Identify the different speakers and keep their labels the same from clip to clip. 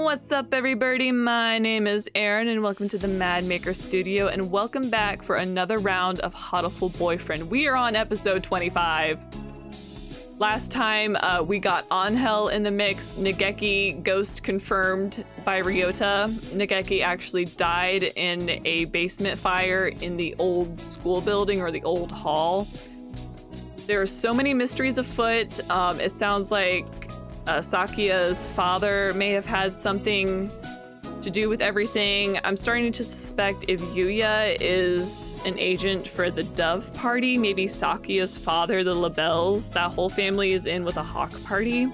Speaker 1: What's up, everybody? My name is Erin, and welcome to the Mad Maker Studio, and welcome back for another round of Hatoful Boyfriend. We are on episode 25. Last time, we got Angel in the mix. Nageki ghost confirmed by Ryota. Nageki actually died in a basement fire in the old school building, or the old hall. There are so many mysteries afoot. It sounds like Sakuya's father may have had something to do with everything. I'm starting to suspect if Yuya is an agent for the Dove Party, maybe Sakuya's father, the Labels, that whole family is in with a Hawk Party.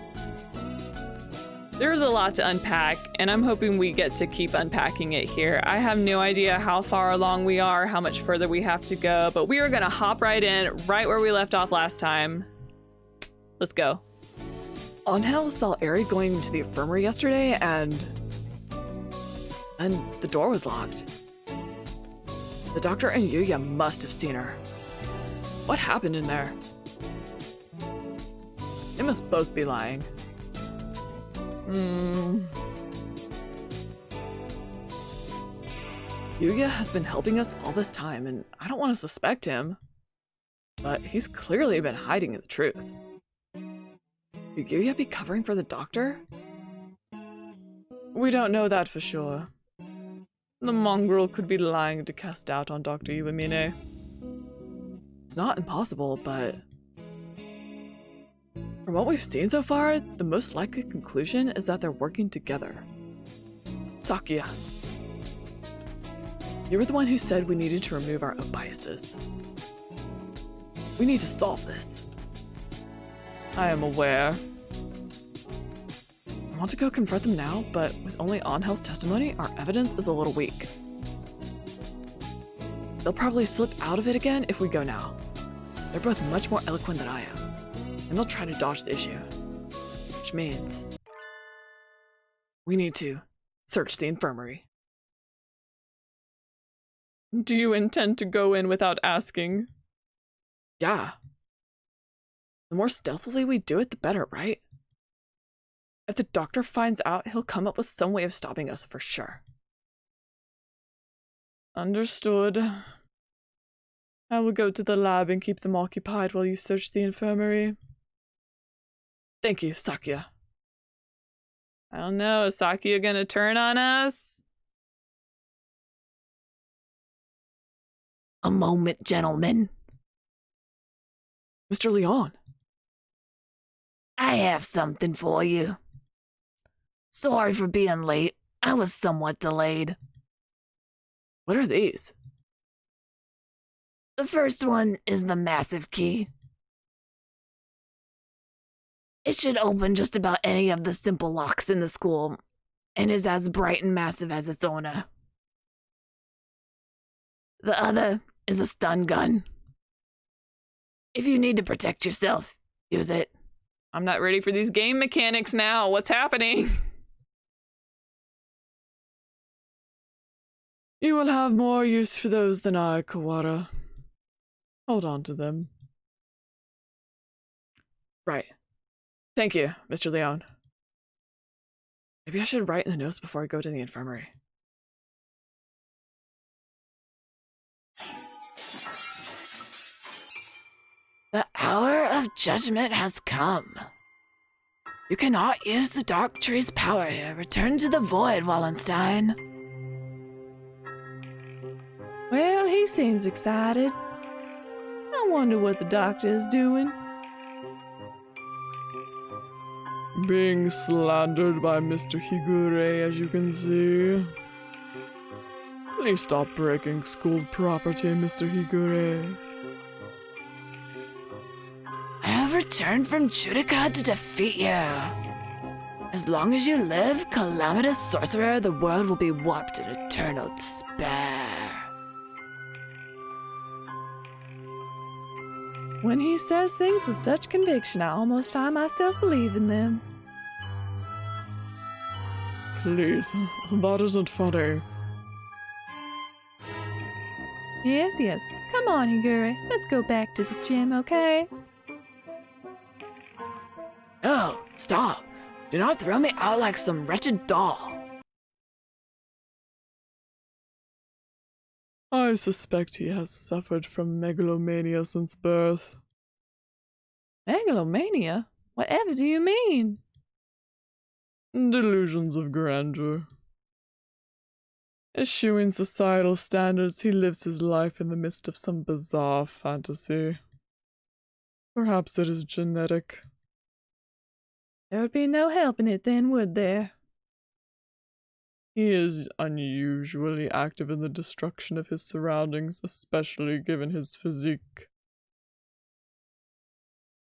Speaker 1: There's a lot to unpack, and I'm hoping we get to keep unpacking it here. I have no idea how far along we are, how much further we have to go, but we are gonna hop right in, right where we left off last time. Let's go.
Speaker 2: Angel saw Eri going into the infirmary yesterday, and the door was locked. The doctor and Yuya must have seen her. What happened in there? They must both be lying. Yuya has been helping us all this time, and I don't want to suspect him. But he's clearly been hiding the truth. Could Yuya be covering for the doctor? We don't know that for sure. The mongrel could be lying to cast doubt on Dr. Iwamine. It's not impossible, but from what we've seen so far, the most likely conclusion is that they're working together. Sakuya, you were the one who said we needed to remove our own biases. We need to solve this. I am aware. I want to go confront them now, but with only Angel's testimony, our evidence is a little weak. They'll probably slip out of it again if we go now. They're both much more eloquent than I am, and they'll try to dodge the issue. Which means we need to search the infirmary. Do you intend to go in without asking? Yeah. The more stealthily we do it, the better, right? If the doctor finds out, he'll come up with some way of stopping us for sure. Understood. I will go to the lab and keep them occupied while you search the infirmary. Thank you, Sakuya.
Speaker 1: I don't know, is Sakuya gonna turn on us?
Speaker 3: A moment, gentlemen.
Speaker 2: Mr. Leon.
Speaker 3: I have something for you. Sorry for being late. I was somewhat delayed.
Speaker 2: What are these?
Speaker 3: The first one is the massive key. It should open just about any of the simple locks in the school, and is as bright and massive as its owner. The other is a stun gun. If you need to protect yourself, use it.
Speaker 1: I'm not ready for these game mechanics now. What's happening?
Speaker 2: You will have more use for those than I, Kawara. Hold on to them. Right. Thank you, Mr. Leon. Maybe I should write in the notes before I go to the infirmary.
Speaker 3: The hour of judgment has come. You cannot use the Dark Tree's power here. Return to the void, Wallenstein.
Speaker 1: Well, he seems excited. I wonder what the doctor is doing.
Speaker 2: Being slandered by Mr. Higure, as you can see. Please stop breaking school property, Mr. Higure.
Speaker 3: I have returned from Judica to defeat you. As long as you live, calamitous sorcerer, the world will be warped in eternal despair.
Speaker 1: When he says things with such conviction, I almost find myself believing them.
Speaker 2: Please, that isn't funny.
Speaker 1: Yes. Come on, Higure. Let's go back to the gym, okay?
Speaker 3: Oh, stop. Do not throw me out like some wretched doll.
Speaker 2: I suspect he has suffered from megalomania since birth.
Speaker 1: Megalomania? Whatever do you mean?
Speaker 2: Delusions of grandeur. Eschewing societal standards, he lives his life in the midst of some bizarre fantasy. Perhaps it is genetic.
Speaker 1: There would be no helping it then, would there?
Speaker 2: He is unusually active in the destruction of his surroundings, especially given his physique.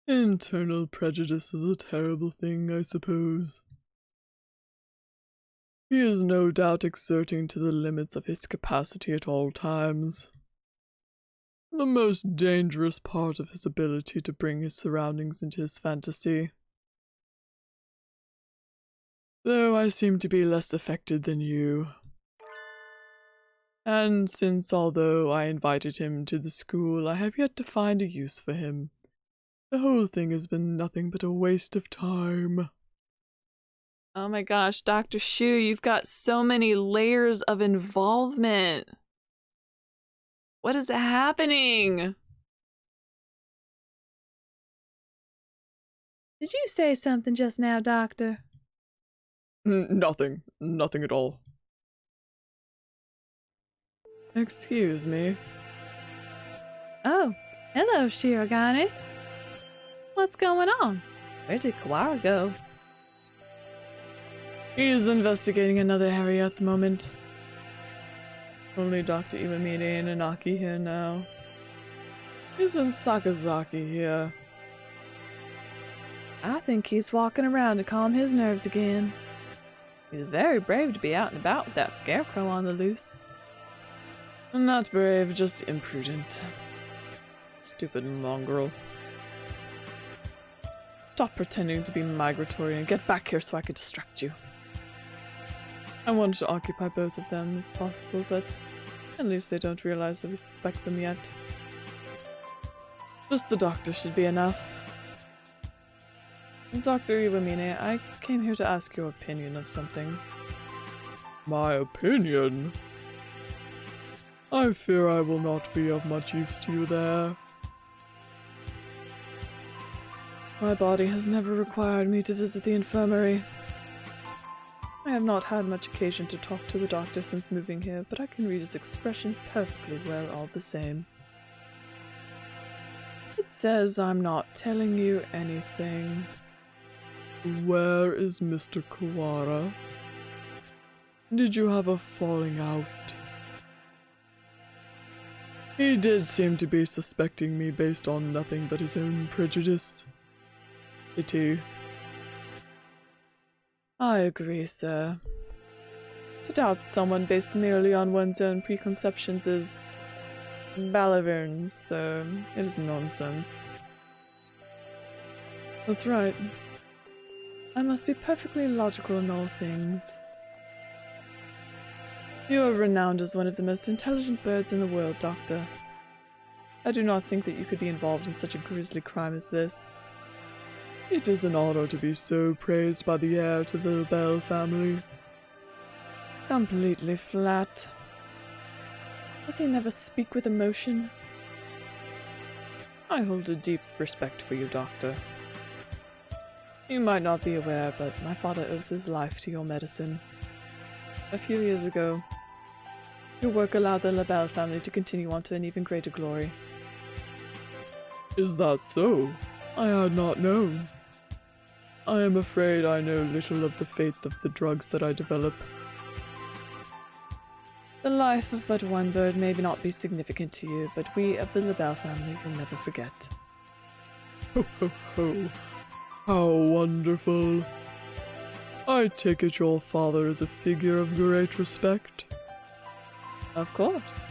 Speaker 2: Internal prejudice is a terrible thing, I suppose. He is no doubt exerting to the limits of his capacity at all times. The most dangerous part of his ability to bring his surroundings into his fantasy. Though I seem to be less affected than you. And since although I invited him to the school, I have yet to find a use for him, the whole thing has been nothing but a waste of time.
Speaker 1: Oh my gosh, Dr. Shu, you've got so many layers of involvement. What is happening? Did you say something just now, Doctor?
Speaker 2: Nothing at all. Excuse me.
Speaker 1: Oh, hello, Shirogane. What's going on? Where did Kawara go?
Speaker 2: He's investigating another area at the moment. Only Dr. Iwamine and Inaki here now. Isn't Sakazaki here?
Speaker 1: I think he's walking around to calm his nerves again. He's very brave to be out and about with that scarecrow on the loose.
Speaker 2: Not brave, just imprudent. Stupid mongrel. Stop pretending to be migratory and get back here so I can distract you. I wanted to occupy both of them if possible, but at least they don't realize that we suspect them yet. Just the doctor should be enough. Dr. Iwamine, I came here to ask your opinion of something. My opinion? I fear I will not be of much use to you there. My body has never required me to visit the infirmary. I have not had much occasion to talk to the doctor since moving here, but I can read his expression perfectly well all the same. It says I'm not telling you anything. Where is Mr. Kawara? Did you have a falling out? He did seem to be suspecting me based on nothing but his own prejudice. Pity. I agree, sir. To doubt someone based merely on one's own preconceptions is balavernes, so it is nonsense. That's right. I must be perfectly logical in all things. You are renowned as one of the most intelligent birds in the world, Doctor. I do not think that you could be involved in such a grisly crime as this. It is an honor to be so praised by the heir to the Bell family. Completely flat. Does he never speak with emotion? I hold a deep respect for you, Doctor. You might not be aware, but my father owes his life to your medicine. A few years ago, your work allowed the LaBelle family to continue on to an even greater glory. Is that so? I had not known. I am afraid I know little of the fate of the drugs that I develop. The life of but one bird may not be significant to you, but we of the LaBelle family will never forget. Ho ho ho! How wonderful! I take it your father is a figure of great respect? Of course.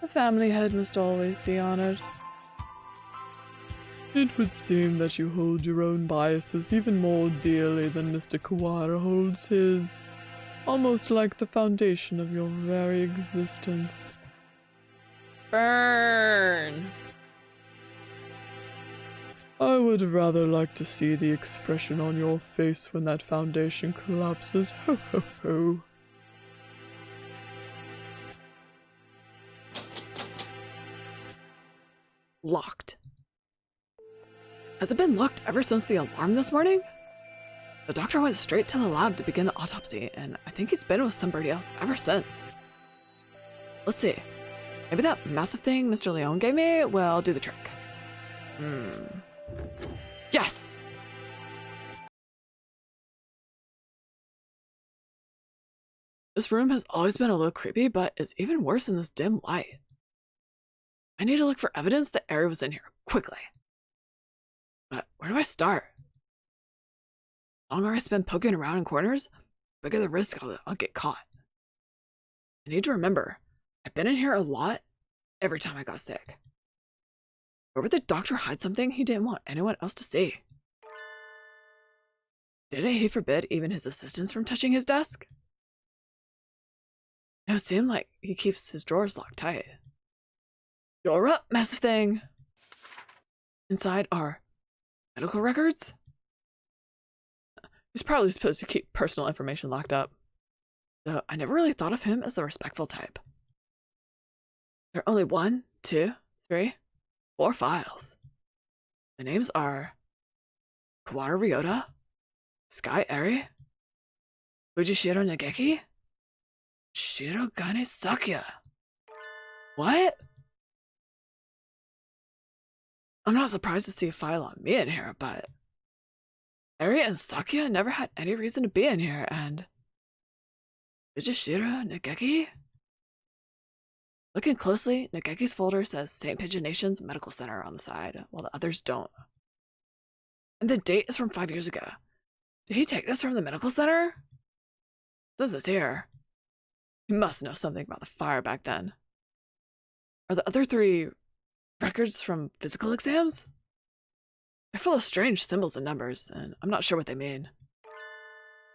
Speaker 2: The family head must always be honored. It would seem that you hold your own biases even more dearly than Mr. Kawara holds his. Almost like the foundation of your very existence.
Speaker 1: Burn!
Speaker 2: I would rather like to see the expression on your face when that foundation collapses. Ho ho ho. locked. Has it been locked ever since the alarm this morning? The doctor went straight to the lab to begin the autopsy, and I think he's been with somebody else ever since. Let's see. Maybe that massive thing Mr. Leon gave me will do the trick. Yes! This room has always been a little creepy, but it's even worse in this dim light. I need to look for evidence that Ari was in here, quickly. But where do I start? The longer I spend poking around in corners, the bigger the risk I'll get caught. I need to remember, I've been in here a lot every time I got sick. Or would the doctor hide something he didn't want anyone else to see? Didn't he forbid even his assistants from touching his desk? It would seem like he keeps his drawers locked tight. You're up, massive thing! Inside are medical records? He's probably supposed to keep personal information locked up, though I never really thought of him as the respectful type. There are only 1, 2, 3, 4 files. The names are Kawara Ryota, Sky Eri, Fujishiro Nageki, Shirogane Sakuya. What? I'm not surprised to see a file on me in here, but Eri and Sakuya never had any reason to be in here, and Fujishiro Nageki? Looking closely, Nageki's folder says St. Pigeonation's Medical Center on the side, while the others don't. And the date is from 5 years ago. Did he take this from the medical center? It says this here. He must know something about the fire back then. Are the other 3 records from physical exams? They're full of strange symbols and numbers, and I'm not sure what they mean.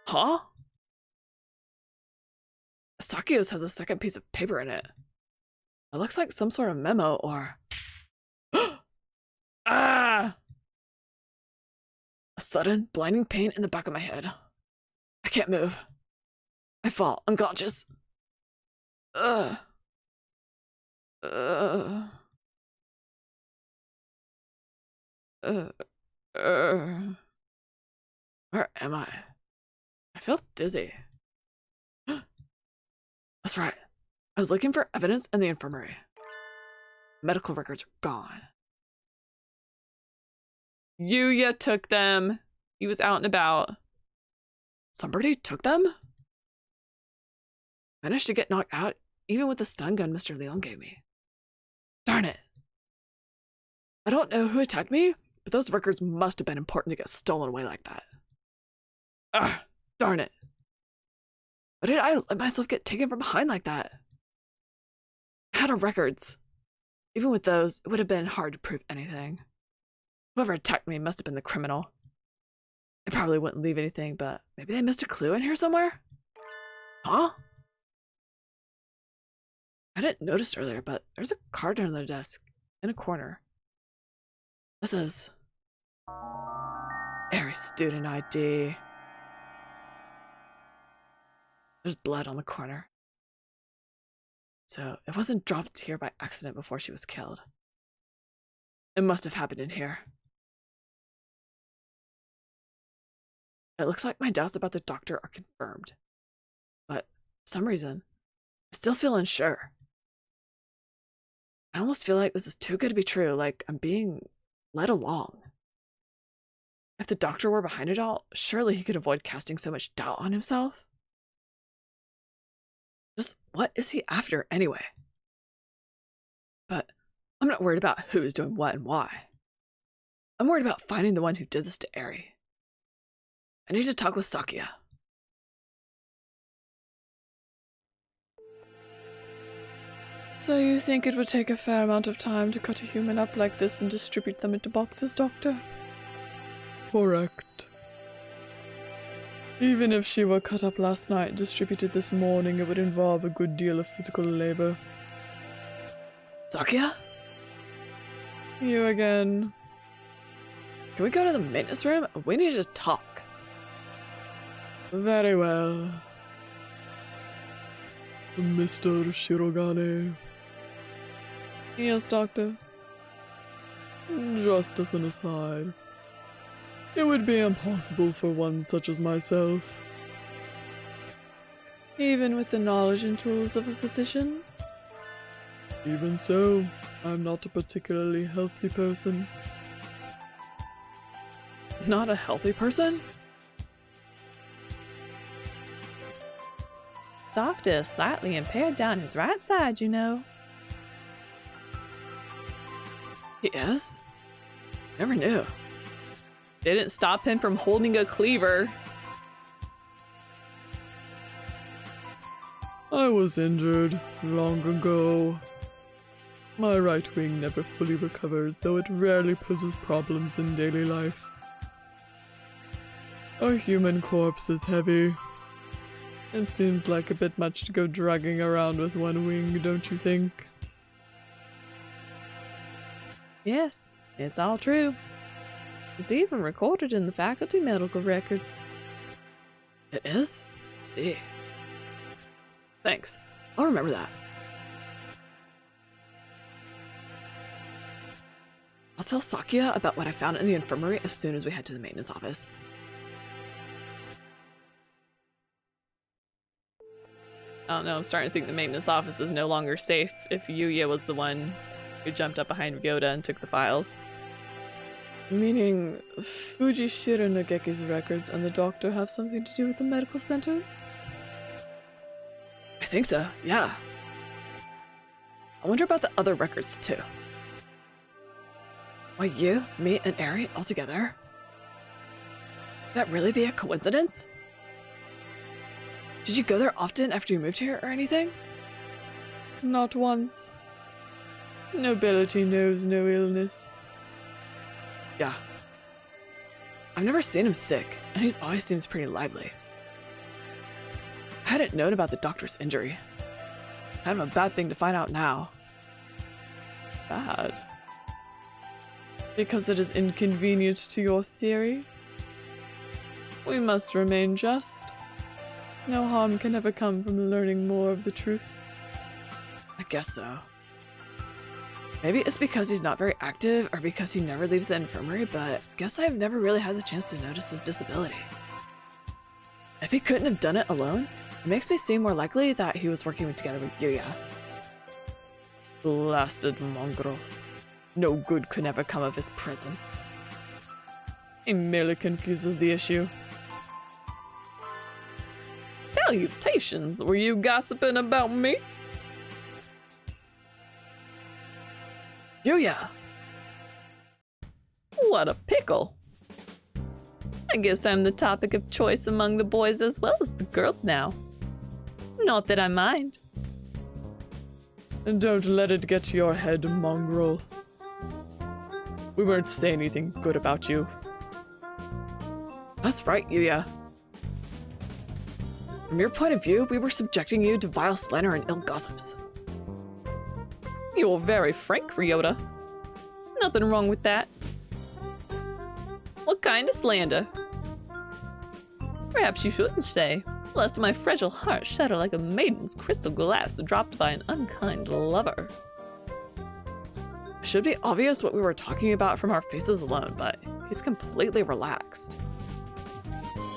Speaker 2: Huh? Sakuya's has a second piece of paper in it. It looks like some sort of memo or... Ah! A sudden, blinding pain in the back of my head. I can't move. I fall, unconscious. Where am I? I feel dizzy. That's right. I was looking for evidence in the infirmary. Medical records are gone.
Speaker 1: Yuya took them. He was out and about.
Speaker 2: Somebody took them? Managed to get knocked out even with the stun gun Mr. Leon gave me. Darn it. I don't know who attacked me, but those records must have been important to get stolen away like that. Ugh, darn it. Why did I let myself get taken from behind like that? I had our records. Even with those, it would have been hard to prove anything. Whoever attacked me must have been the criminal. They probably wouldn't leave anything, but maybe they missed a clue in here somewhere? Huh? I didn't notice earlier, but there's a card on their desk in a corner. This is Aries student ID. There's blood on the corner. So it wasn't dropped here by accident before she was killed. It must have happened in here. It looks like my doubts about the doctor are confirmed. But for some reason, I still feel unsure. I almost feel like this is too good to be true, like I'm being led along. If the doctor were behind it all, surely he could avoid casting so much doubt on himself. Just what is he after anyway? But I'm not worried about who's doing what and why. I'm worried about finding the one who did this to Eri. I need to talk with Sakuya.
Speaker 1: So you think it would take a fair amount of time to cut a human up like this and distribute them into boxes, Doctor?
Speaker 2: Correct.
Speaker 1: Even if she were cut up last night, distributed this morning, it would involve a good deal of physical labor.
Speaker 2: Sakuya?
Speaker 1: You again.
Speaker 2: Can we go to the maintenance room? We need to talk.
Speaker 1: Very well.
Speaker 2: Mr. Shirogane.
Speaker 1: Yes, Doctor.
Speaker 2: Just as an aside, it would be impossible for one such as myself, even with the knowledge and tools of a physician. Even so, I'm not a particularly healthy person. Not a healthy person?
Speaker 1: Doctor is slightly impaired down his right side, you know.
Speaker 2: He is? Never knew.
Speaker 1: Didn't stop him from holding a cleaver.
Speaker 2: I was injured long ago. My right wing never fully recovered, though it rarely poses problems in daily life. A human corpse is heavy. It seems like a bit much to go dragging around with one wing, don't you think?
Speaker 1: Yes, it's all true. It's even recorded in the faculty medical records.
Speaker 2: It is? See. Thanks. I'll remember that. I'll tell Sakuya about what I found in the infirmary as soon as we head to the maintenance office.
Speaker 1: I don't know, I'm starting to think the maintenance office is no longer safe if Yuya was the one who jumped up behind Ryoda and took the files.
Speaker 2: Meaning, Fujishiro Nageki's records and the doctor have something to do with the medical center? I think so, yeah. I wonder about the other records too. Why you, me, and Eri all together? Could that really be a coincidence? Did you go there often after you moved here or anything? Not once. Nobility knows no illness. Yeah. I've never seen him sick, and he always seems pretty lively. I hadn't known about the doctor's injury. Kind of a bad thing to find out now. Bad? Because it is inconvenient to your theory? We must remain just. No harm can ever come from learning more of the truth. I guess so. Maybe it's because he's not very active or because he never leaves the infirmary, but I guess I've never really had the chance to notice his disability. If he couldn't have done it alone, it makes me seem more likely that he was working together with Yuya. Blasted mongrel. No good could ever come of his presence. He merely confuses the issue.
Speaker 1: Salutations! Were you gossiping about me?
Speaker 2: Yuya!
Speaker 1: What a pickle! I guess I'm the topic of choice among the boys as well as the girls now. Not that I mind.
Speaker 2: Don't let it get to your head, mongrel. We weren't saying anything good about you. That's right, Yuya. From your point of view, we were subjecting you to vile slander and ill gossips.
Speaker 1: You're very frank, Ryota. Nothing wrong with that. What kind of slander? Perhaps you shouldn't say, lest my fragile heart shatter like a maiden's crystal glass dropped by an unkind lover.
Speaker 2: It should be obvious what we were talking about from our faces alone, but he's completely relaxed.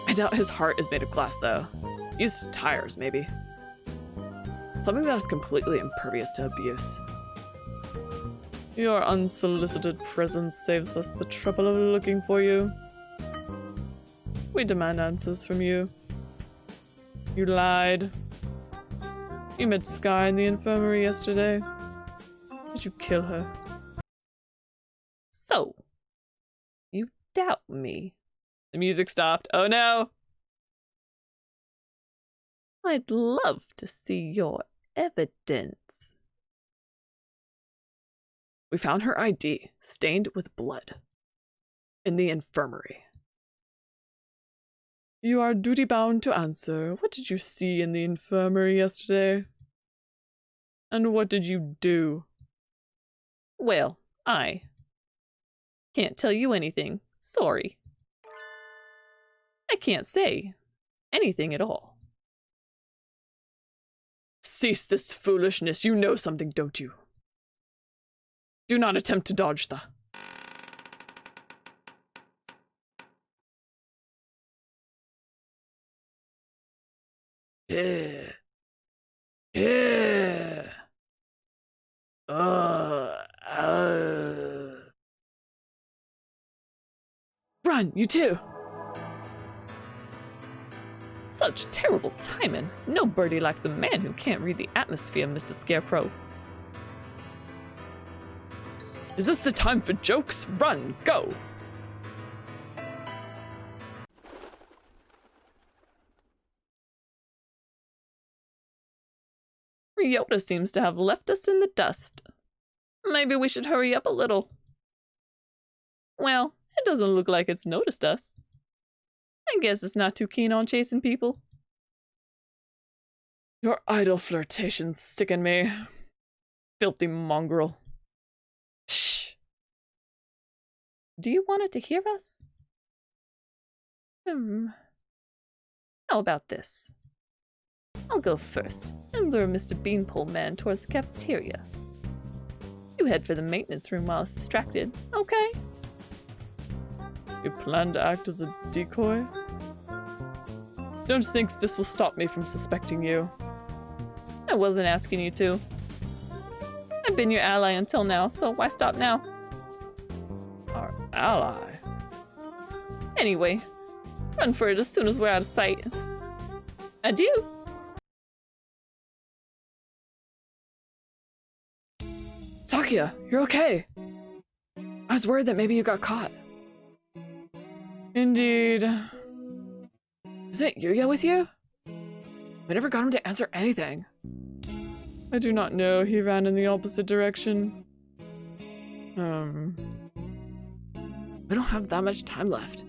Speaker 2: I doubt his heart is made of glass, though. Used to tires, maybe. Something that is completely impervious to abuse. Your unsolicited presence saves us the trouble of looking for you. We demand answers from you. You lied. You met Sky in the infirmary yesterday. Did you kill her?
Speaker 1: So, you doubt me? The music stopped. Oh no! I'd love to see your evidence.
Speaker 2: We found her ID, stained with blood, in the infirmary. You are duty-bound to answer. What did you see in the infirmary yesterday? And what did you do?
Speaker 1: Well, I can't tell you anything. Sorry. I can't say anything at all.
Speaker 2: Cease this foolishness. You know something, don't you? Do not attempt to dodge the... Here. Here. Run, you too!
Speaker 1: Such terrible timing. No birdie likes a man who can't read the atmosphere, Mr. Scarecrow.
Speaker 2: Is this the time for jokes? Run, go!
Speaker 1: Yoda seems to have left us in the dust. Maybe we should hurry up a little. Well, it doesn't look like it's noticed us. I guess it's not too keen on chasing people.
Speaker 2: Your idle flirtations sicken me. Filthy mongrel.
Speaker 1: Shh. Do you want it to hear us? How about this? I'll go first and lure Mr. Beanpole Man toward the cafeteria. You head for the maintenance room while it's distracted, okay?
Speaker 2: You plan to act as a decoy? Don't think this will stop me from suspecting you.
Speaker 1: I wasn't asking you to. I've been your ally until now, so why stop now?
Speaker 2: Our ally?
Speaker 1: Anyway, run for it as soon as we're out of sight. Adieu!
Speaker 2: Sakuya, you're okay. I was worried that maybe you got caught. Indeed. Isn't Yuya with you? We never got him to answer anything. I do not know. He ran in the opposite direction. We don't have that much time left.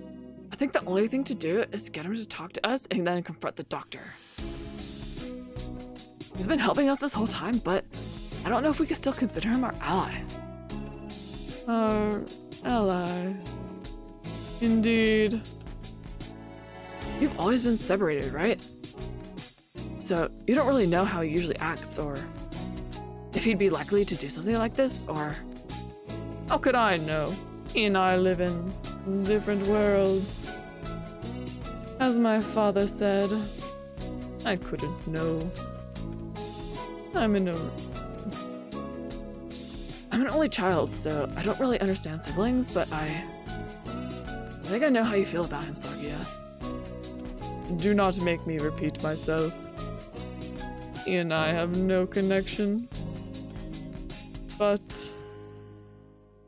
Speaker 2: I think the only thing to do is get him to talk to us and then confront the doctor. He's been helping us this whole time, but I don't know if we can still consider him our ally. Our ally. Indeed. You've always been separated, right? So you don't really know how he usually acts, or if he'd be likely to do something like this, or... How could I know? He and I live in different worlds. As my father said, I couldn't know. I'm an only child, so I don't really understand siblings, but I think I know how you feel about him, Sakuya. Do not make me repeat myself. He and I have no connection. But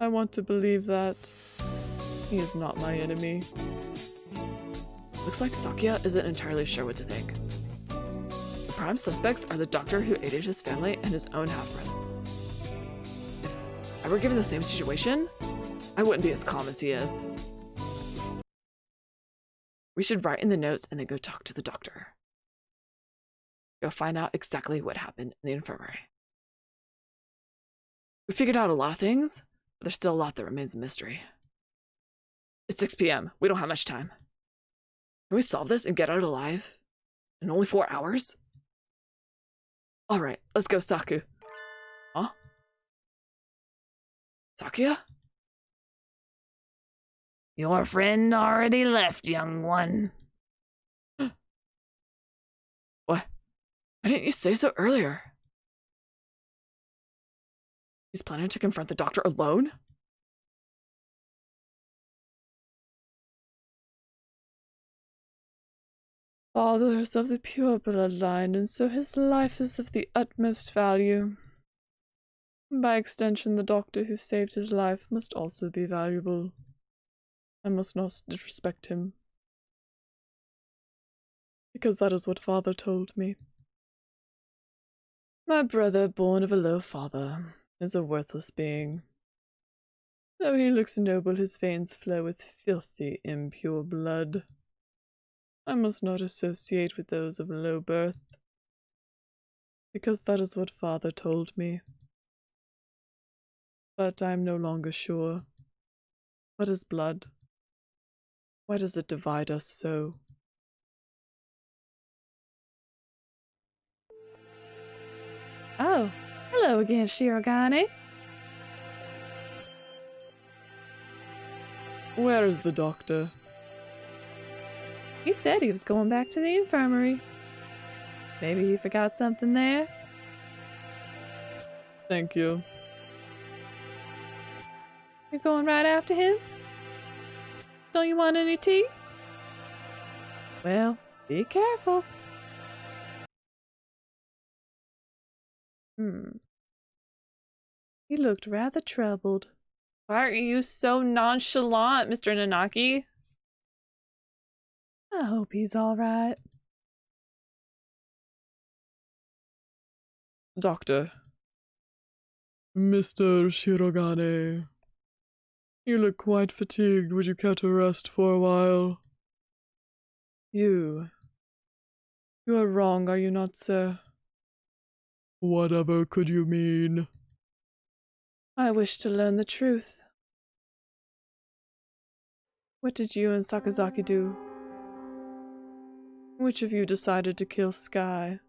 Speaker 2: I want to believe that he is not my enemy. Looks like Sakuya isn't entirely sure what to think. The prime suspects are the doctor who aided his family and his own half-brother. If I were given the same situation, I wouldn't be as calm as he is. We should write in the notes and then go talk to the doctor. Go find out exactly what happened in the infirmary. We figured out a lot of things, but there's still a lot that remains a mystery. It's 6 p.m. We don't have much time. Can we solve this and get out alive? In only 4 hours? Alright, let's go, Saku. Huh? Sakuya?
Speaker 3: Your friend already left, young one.
Speaker 2: What? Why didn't you say so earlier? He's planning to confront the doctor alone? Fathers of the pure bloodline, and so his life is of the utmost value. By extension, the doctor who saved his life must also be valuable. I must not disrespect him, because that is what father told me. My brother, born of a low father, is a worthless being. Though he looks noble, his veins flow with filthy, impure blood. I must not associate with those of low birth, because that is what father told me. But I am no longer sure. What is blood? Why does it divide us so?
Speaker 1: Oh, hello again, Shirogane.
Speaker 2: Where is the doctor?
Speaker 1: He said he was going back to the infirmary. Maybe he forgot something there?
Speaker 2: Thank you.
Speaker 1: You're going right after him? Don't you want any tea? Well, be careful. He looked rather troubled. Why are you so nonchalant, Mr. Nanaki? I hope he's all right.
Speaker 2: Doctor. Mr. Shirogane. You look quite fatigued. Would you care to rest for a while? You are wrong, are you not, sir? Whatever could you mean?
Speaker 1: I wish to learn the truth. What did you and Sakazaki do? Which of you decided to kill Sky?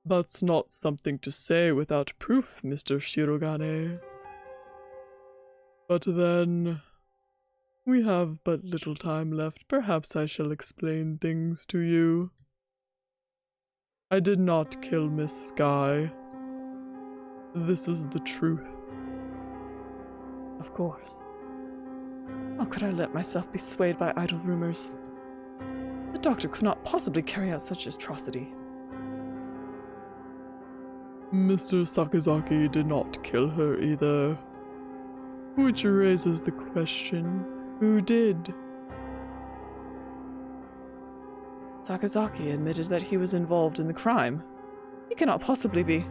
Speaker 2: That's not something to say without proof, Mr. Shirogane. But then, we have but little time left. Perhaps I shall explain things to you. I did not kill Miss Sky. This is the truth.
Speaker 1: Of course. How could I let myself be swayed by idle rumors? The doctor could not possibly carry out such atrocity.
Speaker 2: Mr. Sakazaki did not kill her either. Which raises the question, who did?
Speaker 1: Sakazaki admitted that he was involved in the crime. He cannot possibly be.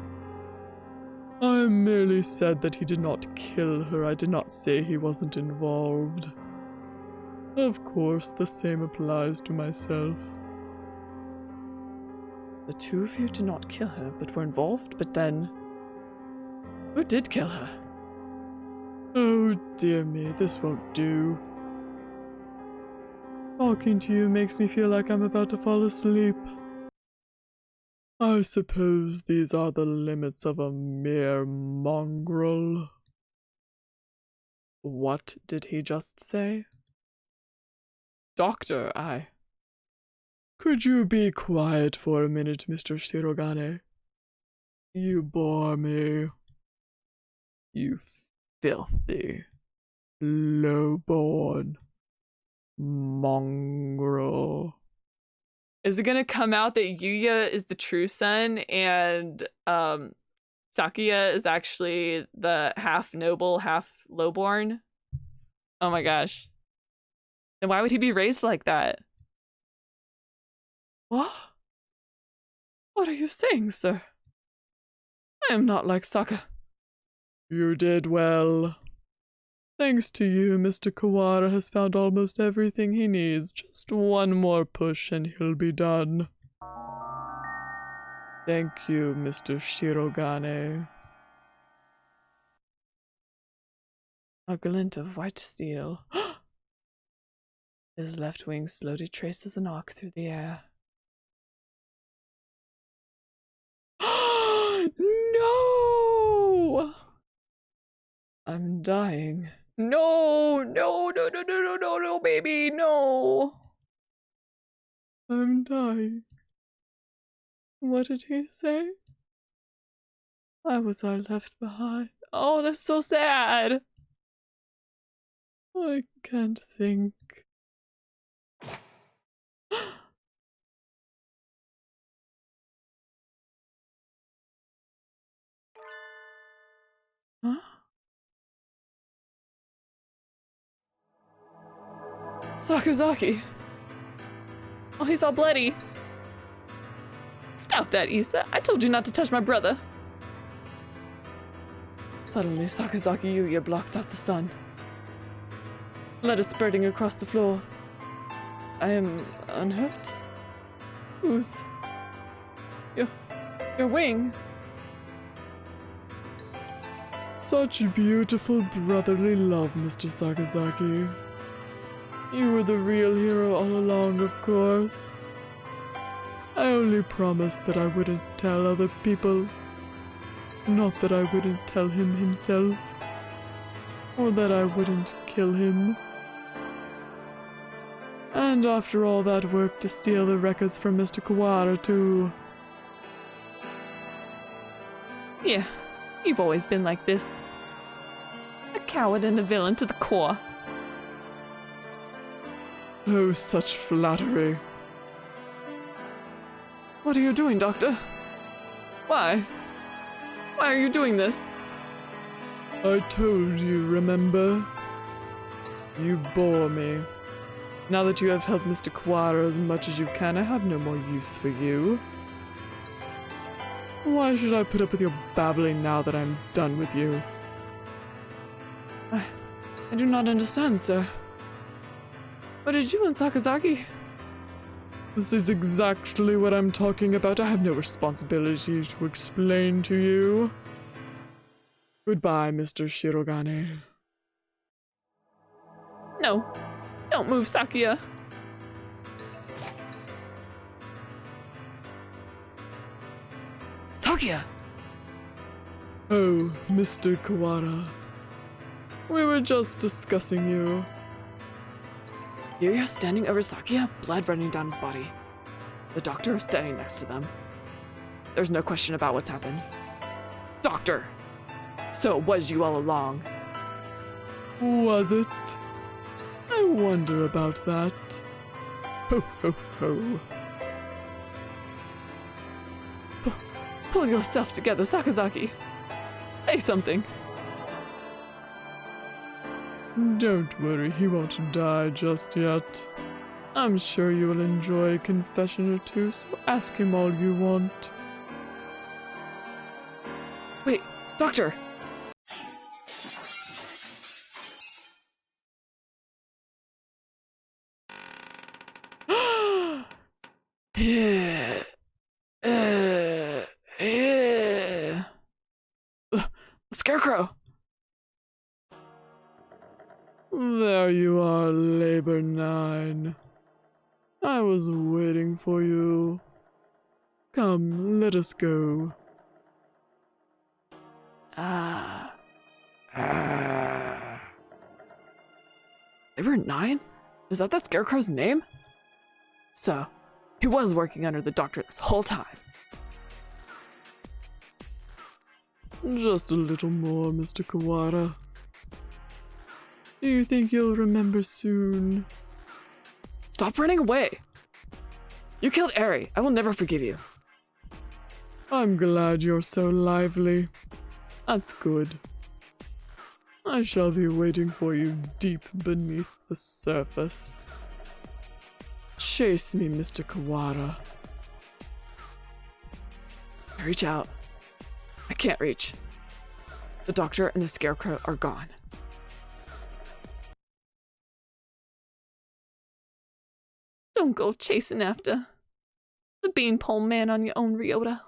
Speaker 2: I merely said that he did not kill her. I did not say he wasn't involved. Of course, the same applies to myself.
Speaker 1: The two of you did not kill her, but were involved? But then, who did kill her?
Speaker 2: Oh dear me, this won't do. Talking to you makes me feel like I'm about to fall asleep. I suppose these are the limits of a mere mongrel.
Speaker 1: What did he just say?
Speaker 2: Doctor, Could you be quiet for a minute, Mr. Shirogane? You bore me. You filthy, low-born mongrel.
Speaker 1: Is it gonna come out that Yuya is the true son and Sakuya is actually the half noble, half lowborn? Oh my gosh. Then why would he be raised like that?
Speaker 2: What? What are you saying, sir? I am not like Saka. You did well. Thanks to you, Mr. Kawara has found almost everything he needs. Just one more push and he'll be done. Thank you, Mr. Shirogane.
Speaker 1: A glint of white steel. His left wing slowly traces an arc through the air.
Speaker 2: No!
Speaker 1: I'm dying. No, no, no, no, no, no, no, no, baby, no.
Speaker 2: I'm dying. What did he say? Why was I left behind?
Speaker 1: Oh, that's so sad.
Speaker 2: I can't think.
Speaker 1: Huh? Sakazaki. Oh, he's all bloody. Stop that, Issa. I told you not to touch my brother. Suddenly, Sakazaki Yuya blocks out the sun. Blood is spurting across the floor. I am unhurt. Who's... Your wing?
Speaker 2: Such beautiful brotherly love, Mr. Sakazaki. You were the real hero all along, of course. I only promised that I wouldn't tell other people. Not that I wouldn't tell him himself. Or that I wouldn't kill him. And after all that work to steal the records from Mr. Kawara, too.
Speaker 1: Yeah, you've always been like this. A coward and a villain to the core.
Speaker 2: Oh, such flattery. What are you doing, Doctor? Why? Why are you doing this? I told you, remember? You bore me. Now that you have helped Mr. Kawara as much as you can, I have no more use for you. Why should I put up with your babbling now that I'm done with you? I do not understand, sir. What did you and Sakazaki? This is exactly what I'm talking about. I have no responsibility to explain to you. Goodbye, Mr. Shirogane.
Speaker 1: No, don't move, Sakuya.
Speaker 3: Sakuya!
Speaker 2: Oh, Mr. Kawara. We were just discussing you. Yuya standing over Sakuya, blood running down his body. The doctor is standing next to them. There's no question about what's happened. Doctor! So it was you all along. Was it? I wonder about that. Ho ho ho. Pull yourself together, Sakazaki. Say something. Don't worry, he won't die just yet. I'm sure you will enjoy a confession or two, so ask him all you want. Wait, Doctor! Yeah. Scarecrow! There you are, Labor 9. I was waiting for you. Come, let us go. Labor 9? Is that the Scarecrow's name? So, he was working under the doctor this whole time. Just a little more, Mr. Kawara. Do you think you'll remember soon? Stop running away! You killed Eri. I will never forgive you. I'm glad you're so lively. That's good. I shall be waiting for you deep beneath the surface. Chase me, Mr. Kawara. Reach out. I can't reach. The doctor and the Scarecrow are gone.
Speaker 1: Don't go chasing after the beanpole man on your own, Ryota.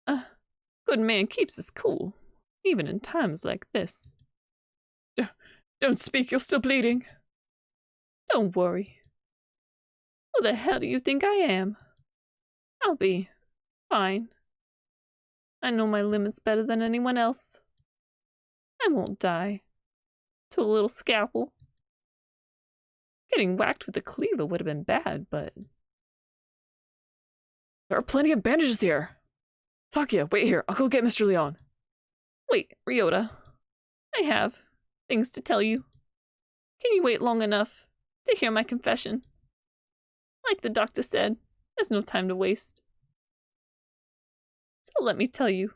Speaker 1: A good man keeps his cool, even in times like this.
Speaker 2: Don't speak, you're still bleeding.
Speaker 1: Don't worry. Who the hell do you think I am? I'll be fine. I know my limits better than anyone else. I won't die. To a little scalpel. Getting whacked with a cleaver would have been bad, but...
Speaker 2: There are plenty of bandages here. Sakuya, wait here. I'll go get Mr. Leon.
Speaker 1: Wait, Ryota. I have things to tell you. Can you wait long enough to hear my confession? Like the doctor said, there's no time to waste. So let me tell you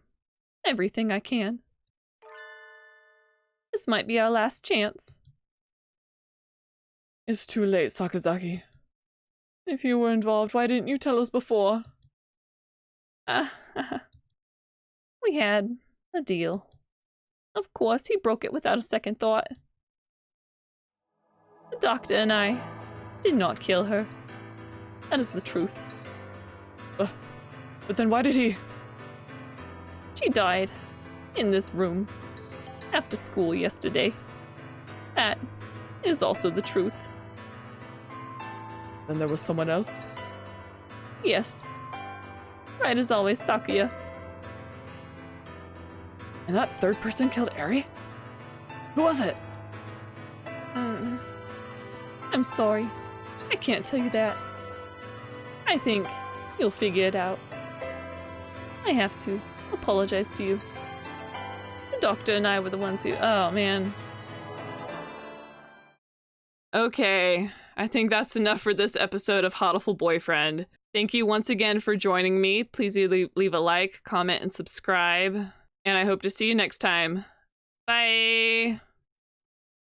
Speaker 1: everything I can. This might be our last chance.
Speaker 2: It's too late, Sakazaki. If you were involved, why didn't you tell us before?
Speaker 1: We had a deal. Of course, he broke it without a second thought. The doctor and I did not kill her. That is the truth.
Speaker 2: But then why did he?
Speaker 1: She died in this room after school yesterday. That is also the truth.
Speaker 2: Then there was someone else?
Speaker 1: Yes. Right as always, Sakuya.
Speaker 2: And that third person killed Eri? Who was it?
Speaker 1: I'm sorry. I can't tell you that. I think you'll figure it out. I have to apologize to you. The doctor and I were the ones who... Oh, man. Okay, I think that's enough for this episode of Hatoful Boyfriend. Thank you once again for joining me. Please leave a like, comment, and subscribe. And I hope to see you next time. Bye!